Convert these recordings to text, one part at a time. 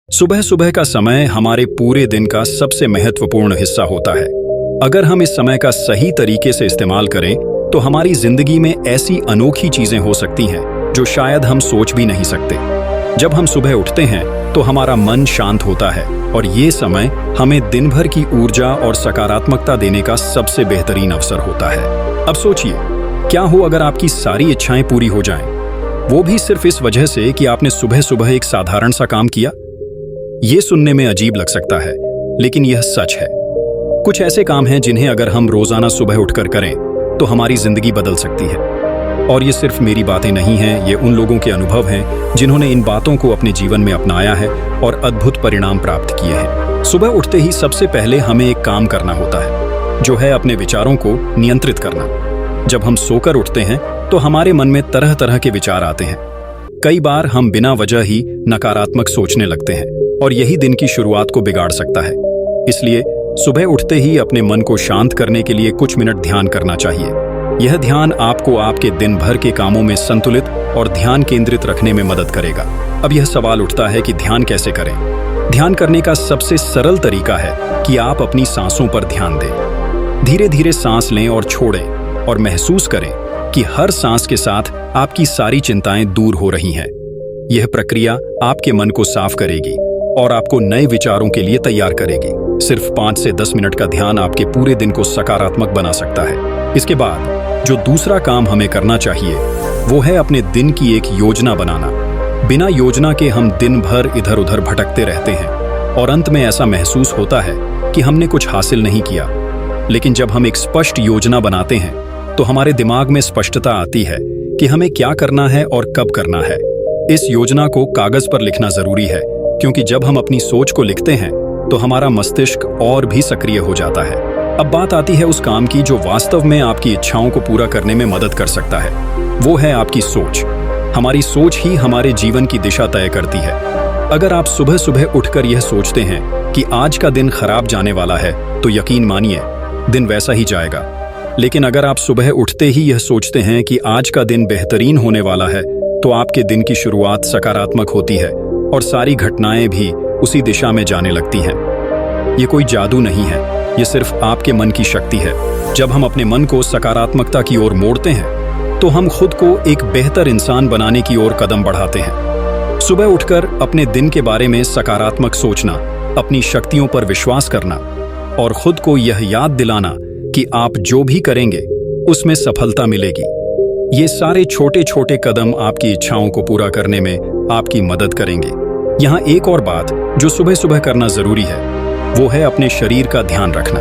सुबह सुबह का समय हमारे पूरे दिन का सबसे महत्वपूर्ण हिस्सा होता है। अगर हम इस समय का सही तरीके से इस्तेमाल करें तो हमारी जिंदगी में ऐसी अनोखी चीजें हो सकती हैं जो शायद हम सोच भी नहीं सकते। जब हम सुबह उठते हैं तो हमारा मन शांत होता है और ये समय हमें दिन भर की ऊर्जा और सकारात्मकता देने का सबसे बेहतरीन अवसर होता है। अब सोचिए, क्या हो अगर आपकी सारी इच्छाएं पूरी हो जाएं, वो भी सिर्फ इस वजह से कि आपने सुबह सुबह एक साधारण सा काम किया। ये सुनने में अजीब लग सकता है, लेकिन यह सच है। कुछ ऐसे काम हैं जिन्हें अगर हम रोजाना सुबह उठकर करें तो हमारी जिंदगी बदल सकती है। और ये सिर्फ मेरी बातें नहीं हैं, ये उन लोगों के अनुभव हैं जिन्होंने इन बातों को अपने जीवन में अपनाया है और अद्भुत परिणाम प्राप्त किए हैं। सुबह उठते ही सबसे पहले हमें एक काम करना होता है, जो है अपने विचारों को नियंत्रित करना। जब हम सोकर उठते हैं तो हमारे मन में तरह तरह के विचार आते हैं। कई बार हम बिना वजह ही नकारात्मक सोचने लगते हैं और यही दिन की शुरुआत को बिगाड़ सकता है। इसलिए सुबह उठते ही अपने मन को शांत करने के लिए कुछ मिनट ध्यान करना चाहिए। यह ध्यान आपको आपके दिन भर के कामों में संतुलित और ध्यान केंद्रित रखने में मदद करेगा। अब यह सवाल उठता है कि ध्यान कैसे करें? ध्यान करने का सबसे सरल तरीका है कि आप अपनी सांसों पर ध्यान दें। धीरे धीरे सांस लें और छोड़ें और महसूस करें कि हर सांस के साथ आपकी सारी चिंताएं दूर हो रही हैं। यह प्रक्रिया आपके मन को साफ करेगी और आपको नए विचारों के लिए तैयार करेगी। सिर्फ 5 से 10 मिनट का ध्यान आपके पूरे दिन को सकारात्मक बना सकता है। इसके बाद जो दूसरा काम हमें करना चाहिए वो है अपने दिन की एक योजना बनाना। बिना योजना के हम दिन भर इधर उधर भटकते रहते हैं और अंत में ऐसा महसूस होता है कि हमने कुछ हासिल नहीं किया। लेकिन जब हम एक स्पष्ट योजना बनाते हैं तो हमारे दिमाग में स्पष्टता आती है कि हमें क्या करना है और कब करना है। इस योजना को कागज पर लिखना जरूरी है, क्योंकि जब हम अपनी सोच को लिखते हैं तो हमारा मस्तिष्क और भी सक्रिय हो जाता है। अब बात आती है उस काम की जो वास्तव में आपकी इच्छाओं को पूरा करने में मदद कर सकता है। वो है आपकी सोच। हमारी सोच ही हमारे जीवन की दिशा तय करती है। अगर आप सुबह सुबह उठकर यह सोचते हैं कि आज का दिन खराब जाने वाला है, तो यकीन मानिए दिन वैसा ही जाएगा। लेकिन अगर आप सुबह उठते ही यह सोचते हैं कि आज का दिन बेहतरीन होने वाला है, तो आपके दिन की शुरुआत सकारात्मक होती है और सारी घटनाएं भी उसी दिशा में जाने लगती हैं। ये कोई जादू नहीं है, ये सिर्फ आपके मन की शक्ति है। जब हम अपने मन को सकारात्मकता की ओर मोड़ते हैं तो हम खुद को एक बेहतर इंसान बनाने की ओर कदम बढ़ाते हैं। सुबह उठकर अपने दिन के बारे में सकारात्मक सोचना, अपनी शक्तियों पर विश्वास करना और खुद को यह याद दिलाना कि आप जो भी करेंगे उसमें सफलता मिलेगी, ये सारे छोटे छोटे कदम आपकी इच्छाओं को पूरा करने में आपकी मदद करेंगे। यहाँ एक और बात जो सुबह सुबह करना जरूरी है, वो है अपने शरीर का ध्यान रखना।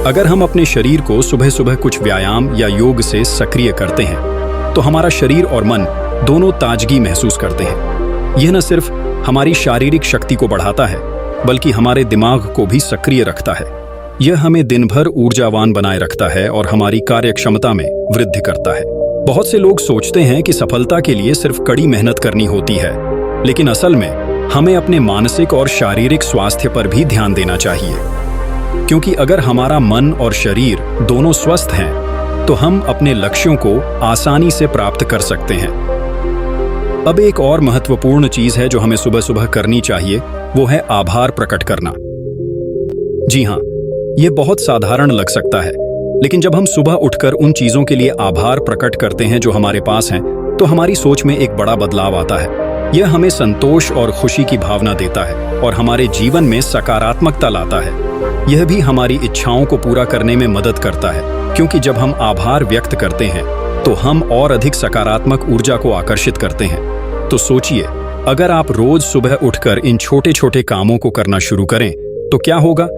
अगर हम अपने शरीर को सुबह सुबह कुछ व्यायाम या योग से सक्रिय करते हैं तो हमारा शरीर और मन दोनों ताजगी महसूस करते हैं। यह न सिर्फ हमारी शारीरिक शक्ति को बढ़ाता है, बल्कि हमारे दिमाग को भी सक्रिय रखता है। यह हमें दिन भर ऊर्जावान बनाए रखता है और हमारी कार्यक्षमता में वृद्धि करता है। बहुत से लोग सोचते हैं कि सफलता के लिए सिर्फ कड़ी मेहनत करनी होती है, लेकिन असल में हमें अपने मानसिक और शारीरिक स्वास्थ्य पर भी ध्यान देना चाहिए, क्योंकि अगर हमारा मन और शरीर दोनों स्वस्थ हैं तो हम अपने लक्ष्यों को आसानी से प्राप्त कर सकते हैं। अब एक और महत्वपूर्ण चीज है जो हमें सुबह सुबह करनी चाहिए, वो है आभार प्रकट करना। जी हाँ, यह बहुत साधारण लग सकता है, लेकिन जब हम सुबह उठकर उन चीजों के लिए आभार प्रकट करते हैं जो हमारे पास हैं, तो हमारी सोच में एक बड़ा बदलाव आता है। यह हमें संतोष और खुशी की भावना देता है और हमारे जीवन में सकारात्मकता लाता है। यह भी हमारी इच्छाओं को पूरा करने में मदद करता है, क्योंकि जब हम आभार व्यक्त करते हैं तो हम और अधिक सकारात्मक ऊर्जा को आकर्षित करते हैं। तो सोचिए, अगर आप रोज सुबह उठकर इन छोटे छोटे कामों को करना शुरू करें तो क्या होगा?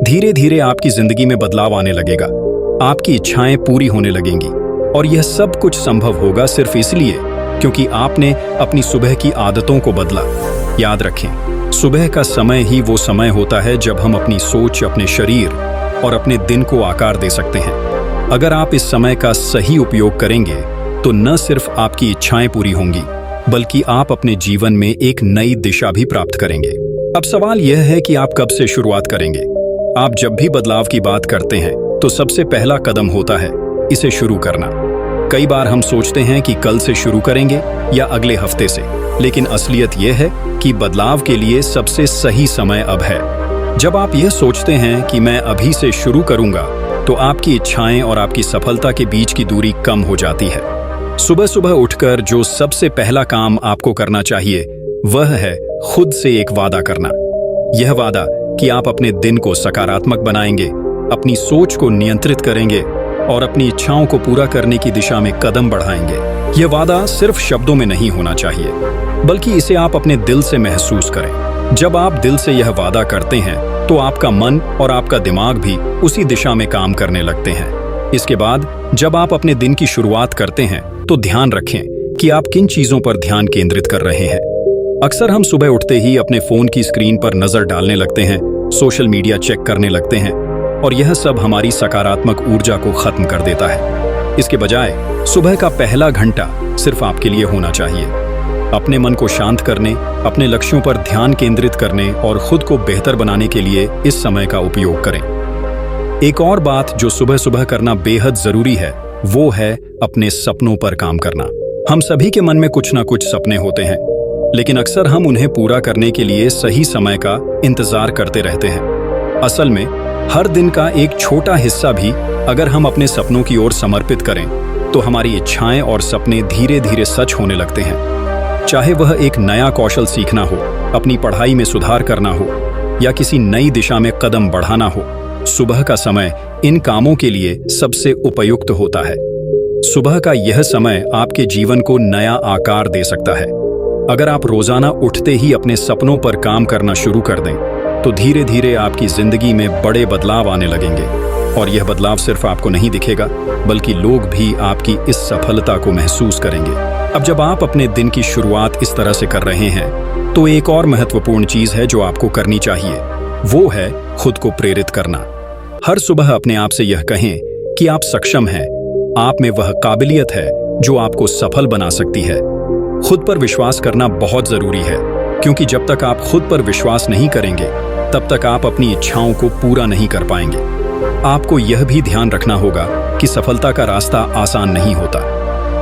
धीरे धीरे आपकी जिंदगी में बदलाव आने लगेगा, आपकी इच्छाएं पूरी होने लगेंगी और यह सब कुछ संभव होगा सिर्फ इसलिए क्योंकि आपने अपनी सुबह की आदतों को बदला। याद रखें, सुबह का समय ही वो समय होता है जब हम अपनी सोच, अपने शरीर और अपने दिन को आकार दे सकते हैं। अगर आप इस समय का सही उपयोग करेंगे तो न सिर्फ आपकी इच्छाएं पूरी होंगी, बल्कि आप अपने जीवन में एक नई दिशा भी प्राप्त करेंगे। अब सवाल यह है कि आप कब से शुरुआत करेंगे? आप जब भी बदलाव की बात करते हैं तो सबसे पहला कदम होता है इसे शुरू करना। कई बार हम सोचते हैं कि कल से शुरू करेंगे या अगले हफ्ते से, लेकिन असलियत यह है कि बदलाव के लिए सबसे सही समय अब है। जब आप यह सोचते हैं कि मैं अभी से शुरू करूंगा, तो आपकी इच्छाएं और आपकी सफलता के बीच की दूरी कम हो जाती है। सुबह सुबह उठकर जो सबसे पहला काम आपको करना चाहिए वह है खुद से एक वादा करना। यह वादा कि आप अपने दिन को सकारात्मक बनाएंगे, अपनी सोच को नियंत्रित करेंगे और अपनी इच्छाओं को पूरा करने की दिशा में कदम बढ़ाएंगे। यह वादा सिर्फ शब्दों में नहीं होना चाहिए, बल्कि इसे आप अपने दिल से महसूस करें। जब आप दिल से यह वादा करते हैं तो आपका मन और आपका दिमाग भी उसी दिशा में काम करने लगते हैं। इसके बाद जब आप अपने दिन की शुरुआत करते हैं तो ध्यान रखें कि आप किन चीजों पर ध्यान केंद्रित कर रहे हैं। अक्सर हम सुबह उठते ही अपने फोन की स्क्रीन पर नजर डालने लगते हैं, सोशल मीडिया चेक करने लगते हैं और यह सब हमारी सकारात्मक ऊर्जा को खत्म कर देता है। इसके बजाय सुबह का पहला घंटा सिर्फ आपके लिए होना चाहिए। अपने मन को शांत करने, अपने लक्ष्यों पर ध्यान केंद्रित करने और खुद को बेहतर बनाने के लिए इस समय का उपयोग करें। एक और बात जो सुबह सुबह करना बेहद जरूरी है वो है अपने सपनों पर काम करना। हम सभी के मन में कुछ ना कुछ सपने होते हैं, लेकिन अक्सर हम उन्हें पूरा करने के लिए सही समय का इंतजार करते रहते हैं। असल में हर दिन का एक छोटा हिस्सा भी अगर हम अपने सपनों की ओर समर्पित करें तो हमारी इच्छाएं और सपने धीरे धीरे सच होने लगते हैं। चाहे वह एक नया कौशल सीखना हो, अपनी पढ़ाई में सुधार करना हो या किसी नई दिशा में कदम बढ़ाना हो, सुबह का समय इन कामों के लिए सबसे उपयुक्त होता है। सुबह का यह समय आपके जीवन को नया आकार दे सकता है। अगर आप रोजाना उठते ही अपने सपनों पर काम करना शुरू कर दें तो धीरे धीरे आपकी जिंदगी में बड़े बदलाव आने लगेंगे और यह बदलाव सिर्फ आपको नहीं दिखेगा बल्कि लोग भी आपकी इस सफलता को महसूस करेंगे। अब जब आप अपने दिन की शुरुआत इस तरह से कर रहे हैं तो एक और महत्वपूर्ण चीज है जो आपको करनी चाहिए, वो है खुद को प्रेरित करना। हर सुबह अपने आप से यह कहें कि आप सक्षम हैं, आप में वह काबिलियत है जो आपको सफल बना सकती है। खुद पर विश्वास करना बहुत जरूरी है, क्योंकि जब तक आप खुद पर विश्वास नहीं करेंगे तब तक आप अपनी इच्छाओं को पूरा नहीं कर पाएंगे। आपको यह भी ध्यान रखना होगा कि सफलता का रास्ता आसान नहीं होता।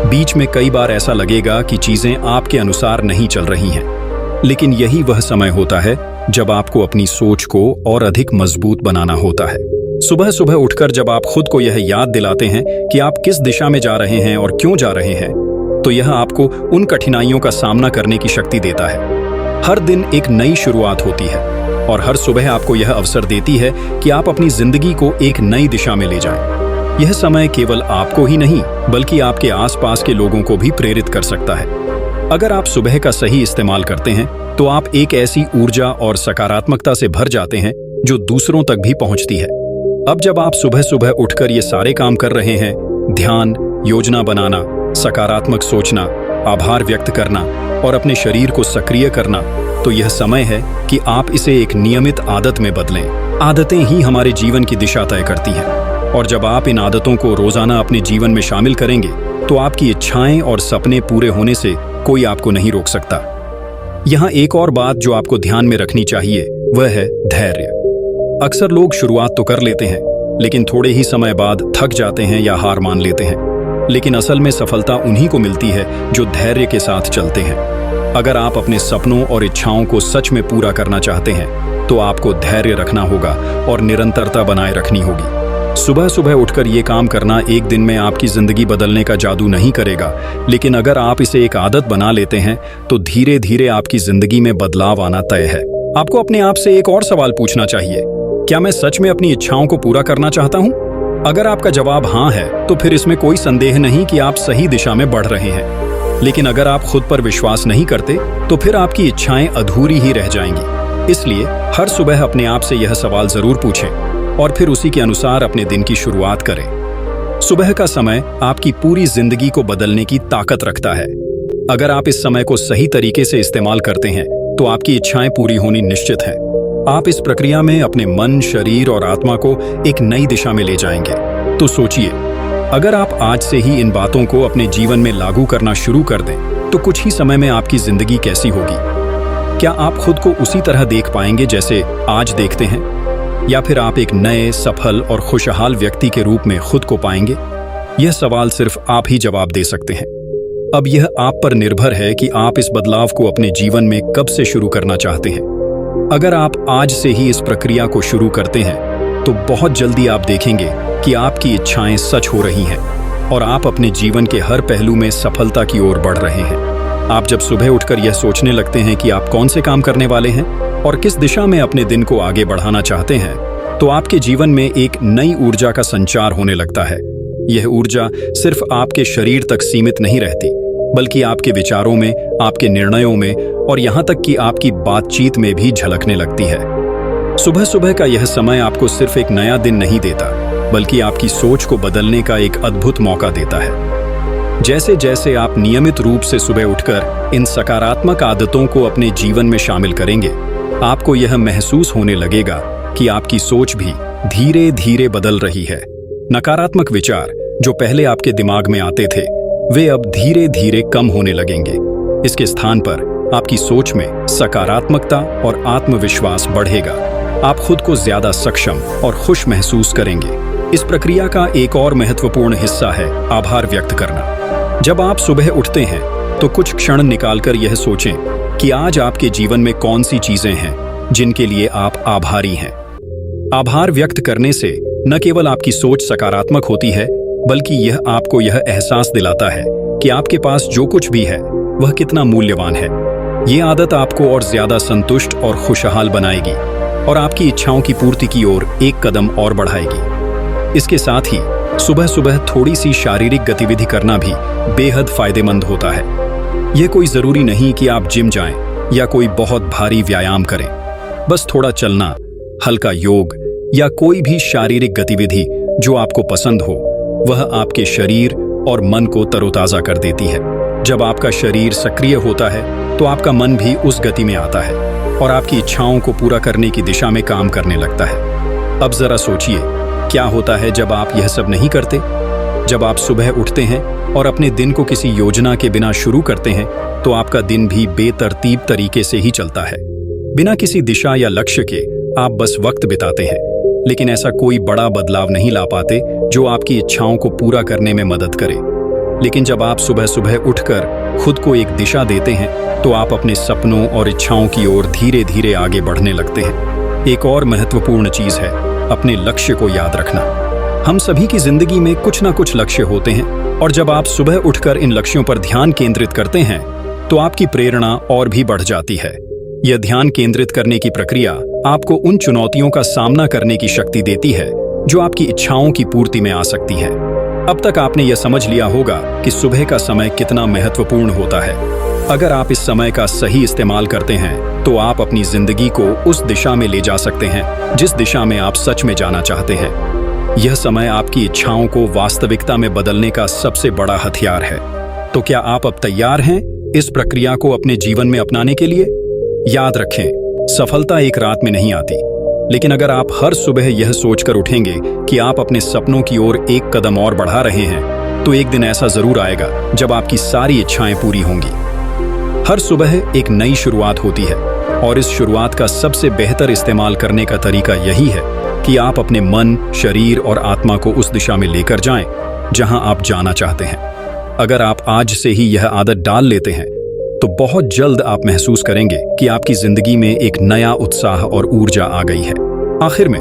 बीच में कई बार ऐसा लगेगा कि चीजें आपके अनुसार नहीं चल रही हैं, लेकिन यही वह समय होता है जब आपको अपनी सोच को और अधिक मजबूत बनाना होता है। सुबह सुबह उठकर जब आप खुद को यह याद दिलाते हैं कि आप किस दिशा में जा रहे हैं और क्यों जा रहे हैं, तो यह आपको उन कठिनाइयों का सामना करने की शक्ति देता है। हर दिन एक नई शुरुआत होती है और हर सुबह आपको यह अवसर देती है कि आप अपनी जिंदगी को एक नई दिशा में ले जाएं। यह समय केवल आपको ही नहीं बल्कि आपके आसपास के लोगों को भी प्रेरित कर सकता है। अगर आप सुबह का सही इस्तेमाल करते हैं तो आप एक ऐसी ऊर्जा और सकारात्मकता से भर जाते हैं जो दूसरों तक भी पहुंचती है। अब जब आप सुबह सुबह उठकर ये सारे काम कर रहे हैं, ध्यान, योजना बनाना, सकारात्मक सोचना, आभार व्यक्त करना और अपने शरीर को सक्रिय करना, तो यह समय है कि आप इसे एक नियमित आदत में बदलें। आदतें ही हमारे जीवन की दिशा तय करती हैं और जब आप इन आदतों को रोजाना अपने जीवन में शामिल करेंगे तो आपकी इच्छाएं और सपने पूरे होने से कोई आपको नहीं रोक सकता। यहाँ एक और बात जो आपको ध्यान में रखनी चाहिए वह है धैर्य। अक्सर लोग शुरुआत तो कर लेते हैं लेकिन थोड़े ही समय बाद थक जाते हैं या हार मान लेते हैं, लेकिन असल में सफलता उन्हीं को मिलती है जो धैर्य के साथ चलते हैं। अगर आप अपने सपनों और इच्छाओं को सच में पूरा करना चाहते हैं तो आपको धैर्य रखना होगा और निरंतरता बनाए रखनी होगी। सुबह सुबह उठकर ये काम करना एक दिन में आपकी जिंदगी बदलने का जादू नहीं करेगा, लेकिन अगर आप इसे एक आदत बना लेते हैं तो धीरे धीरे आपकी जिंदगी में बदलाव आना तय है। आपको अपने आप से एक और सवाल पूछना चाहिए, क्या मैं सच में अपनी इच्छाओं को पूरा करना चाहता हूँ? अगर आपका जवाब हाँ है तो फिर इसमें कोई संदेह नहीं कि आप सही दिशा में बढ़ रहे हैं। लेकिन अगर आप खुद पर विश्वास नहीं करते तो फिर आपकी इच्छाएं अधूरी ही रह जाएंगी। इसलिए हर सुबह अपने आप से यह सवाल जरूर पूछें और फिर उसी के अनुसार अपने दिन की शुरुआत करें। सुबह का समय आपकी पूरी जिंदगी को बदलने की ताकत रखता है। अगर आप इस समय को सही तरीके से इस्तेमाल करते हैं तो आपकी इच्छाएं पूरी होनी निश्चित है। आप इस प्रक्रिया में अपने मन, शरीर और आत्मा को एक नई दिशा में ले जाएंगे। तो सोचिए, अगर आप आज से ही इन बातों को अपने जीवन में लागू करना शुरू कर दें तो कुछ ही समय में आपकी जिंदगी कैसी होगी? क्या आप खुद को उसी तरह देख पाएंगे जैसे आज देखते हैं, या फिर आप एक नए, सफल और खुशहाल व्यक्ति के रूप में खुद को पाएंगे? यह सवाल सिर्फ आप ही जवाब दे सकते हैं। अब यह आप पर निर्भर है कि आप इस बदलाव को अपने जीवन में कब से शुरू करना चाहते हैं। अगर आप आज से ही इस प्रक्रिया को शुरू करते हैं तो बहुत जल्दी आप देखेंगे कि आपकी इच्छाएं सच हो रही हैं और आप अपने जीवन के हर पहलू में सफलता की ओर बढ़ रहे हैं। आप जब सुबह उठकर यह सोचने लगते हैं कि आप कौन से काम करने वाले हैं और किस दिशा में अपने दिन को आगे बढ़ाना चाहते हैं, तो आपके जीवन में एक नई ऊर्जा का संचार होने लगता है। यह ऊर्जा सिर्फ आपके शरीर तक सीमित नहीं रहती, बल्कि आपके विचारों में, आपके निर्णयों में और यहाँ तक कि आपकी बातचीत में भी झलकने लगती है। सुबह सुबह का यह समय आपको सिर्फ एक नया दिन नहीं देता, बल्कि आपकी सोच को बदलने का एक अद्भुत मौका देता है। जैसे जैसे आप नियमित रूप से सुबह उठकर इन सकारात्मक आदतों को अपने जीवन में शामिल करेंगे, आपको यह महसूस होने लगेगा कि आपकी सोच भी धीरे धीरे बदल रही है। नकारात्मक विचार जो पहले आपके दिमाग में आते थे, वे अब धीरे धीरे कम होने लगेंगे। इसके स्थान पर आपकी सोच में सकारात्मकता और आत्मविश्वास बढ़ेगा। आप खुद को ज्यादा सक्षम और खुश महसूस करेंगे। इस प्रक्रिया का एक और महत्वपूर्ण हिस्सा है आभार व्यक्त करना। जब आप सुबह उठते हैं तो कुछ क्षण निकालकर यह सोचें कि आज आपके जीवन में कौन सी चीजें हैं जिनके लिए आप आभारी हैं। आभार व्यक्त करने से न केवल आपकी सोच सकारात्मक होती है, बल्कि यह आपको यह एहसास दिलाता है कि आपके पास जो कुछ भी है वह कितना मूल्यवान है। ये आदत आपको और ज्यादा संतुष्ट और खुशहाल बनाएगी और आपकी इच्छाओं की पूर्ति की ओर एक कदम और बढ़ाएगी। इसके साथ ही सुबह सुबह थोड़ी सी शारीरिक गतिविधि करना भी बेहद फायदेमंद होता है। यह कोई जरूरी नहीं कि आप जिम जाएं या कोई बहुत भारी व्यायाम करें। बस थोड़ा चलना, हल्का योग या कोई भी शारीरिक गतिविधि जो आपको पसंद हो, वह आपके शरीर और मन को तरोताजा कर देती है। जब आपका शरीर सक्रिय होता है तो आपका मन भी उस गति में आता है और आपकी इच्छाओं को पूरा करने की दिशा में काम करने लगता है। अब जरा सोचिए, क्या होता है जब आप यह सब नहीं करते? जब आप सुबह उठते हैं और अपने दिन को किसी योजना के बिना शुरू करते हैं, तो आपका दिन भी बेतरतीब तरीके से ही चलता है। बिना किसी दिशा या लक्ष्य के आप बस वक्त बिताते हैं, लेकिन ऐसा कोई बड़ा बदलाव नहीं ला पाते जो आपकी इच्छाओं को पूरा करने में मदद करे। लेकिन जब आप सुबह सुबह उठकर खुद को एक दिशा देते हैं, तो आप अपने सपनों और इच्छाओं की ओर धीरे धीरे आगे बढ़ने लगते हैं। एक और महत्वपूर्ण चीज है अपने लक्ष्य को याद रखना। हम सभी की जिंदगी में कुछ ना कुछ लक्ष्य होते हैं, और जब आप सुबह उठकर इन लक्ष्यों पर ध्यान केंद्रित करते हैं तो आपकी प्रेरणा और भी बढ़ जाती है। यह ध्यान केंद्रित करने की प्रक्रिया आपको उन चुनौतियों का सामना करने की शक्ति देती है जो आपकी इच्छाओं की पूर्ति में आ सकती है। अब तक आपने यह समझ लिया होगा कि सुबह का समय कितना महत्वपूर्ण होता है। अगर आप इस समय का सही इस्तेमाल करते हैं तो आप अपनी जिंदगी को उस दिशा में ले जा सकते हैं जिस दिशा में आप सच में जाना चाहते हैं। यह समय आपकी इच्छाओं को वास्तविकता में बदलने का सबसे बड़ा हथियार है। तो क्या आप अब तैयार हैं इस प्रक्रिया को अपने जीवन में अपनाने के लिए? याद रखें, सफलता एक रात में नहीं आती, लेकिन अगर आप हर सुबह यह सोचकर उठेंगे कि आप अपने सपनों की ओर एक कदम और बढ़ा रहे हैं, तो एक दिन ऐसा जरूर आएगा जब आपकी सारी इच्छाएं पूरी होंगी। हर सुबह एक नई शुरुआत होती है, और इस शुरुआत का सबसे बेहतर इस्तेमाल करने का तरीका यही है कि आप अपने मन, शरीर और आत्मा को उस दिशा में लेकर जाएं जहां आप जाना चाहते हैं। अगर आप आज से ही यह आदत डाल लेते हैं तो बहुत जल्द आप महसूस करेंगे कि आपकी जिंदगी में एक नया उत्साह और ऊर्जा आ गई है। आखिर में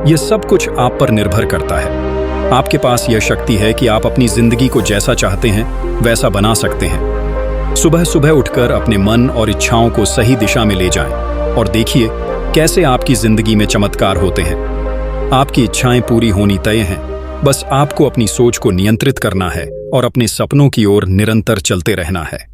यह सब कुछ आप पर निर्भर करता है। आपके पास यह शक्ति है कि आप अपनी जिंदगी को जैसा चाहते हैं वैसा बना सकते हैं। सुबह सुबह उठकर अपने मन और इच्छाओं को सही दिशा में ले जाएं और देखिए कैसे आपकी जिंदगी में चमत्कार होते हैं। आपकी इच्छाएं पूरी होनी तय हैं, बस आपको अपनी सोच को नियंत्रित करना है और अपने सपनों की ओर निरंतर चलते रहना है।